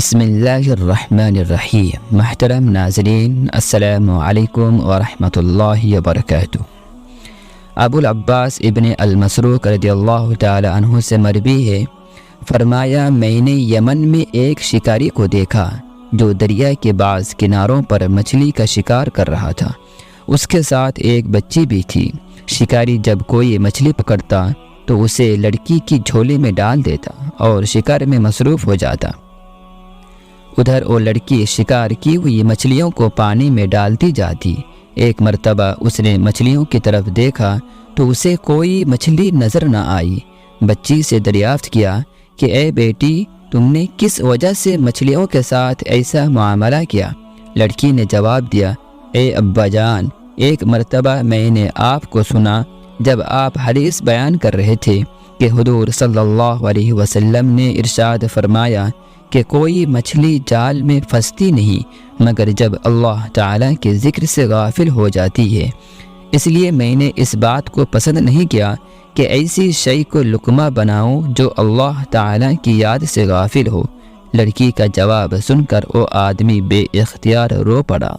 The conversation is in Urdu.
بسم اللہ الرحمن الرحیم۔ محترم ناظرین، السلام علیکم ورحمۃ اللہ وبرکاتہ۔ ابو العباس ابن المسروق رضی اللہ تعالی عنہ سے مروی ہے، فرمایا میں نے یمن میں ایک شکاری کو دیکھا جو دریا کے بعض کناروں پر مچھلی کا شکار کر رہا تھا۔ اس کے ساتھ ایک بچی بھی تھی۔ شکاری جب کوئی مچھلی پکڑتا تو اسے لڑکی کی جھولی میں ڈال دیتا اور شکار میں مصروف ہو جاتا۔ ادھر وہ لڑکی شکار کی ہوئی مچھلیوں کو پانی میں ڈالتی جاتی۔ ایک مرتبہ اس نے مچھلیوں کی طرف دیکھا تو اسے کوئی مچھلی نظر نہ آئی۔ بچی سے دریافت کیا کہ اے بیٹی، تم نے کس وجہ سے مچھلیوں کے ساتھ ایسا معاملہ کیا؟ لڑکی نے جواب دیا، اے ابا جان، ایک مرتبہ میں نے آپ کو سنا جب آپ حدیث بیان کر رہے تھے کہ حضور صلی اللہ علیہ وسلم نے ارشاد فرمایا کہ کوئی مچھلی جال میں پھنستی نہیں مگر جب اللہ تعالیٰ کے ذکر سے غافل ہو جاتی ہے۔ اس لیے میں نے اس بات کو پسند نہیں کیا کہ ایسی شے کو لقمہ بناؤں جو اللہ تعالیٰ کی یاد سے غافل ہو۔ لڑکی کا جواب سن کر وہ آدمی بے اختیار رو پڑا۔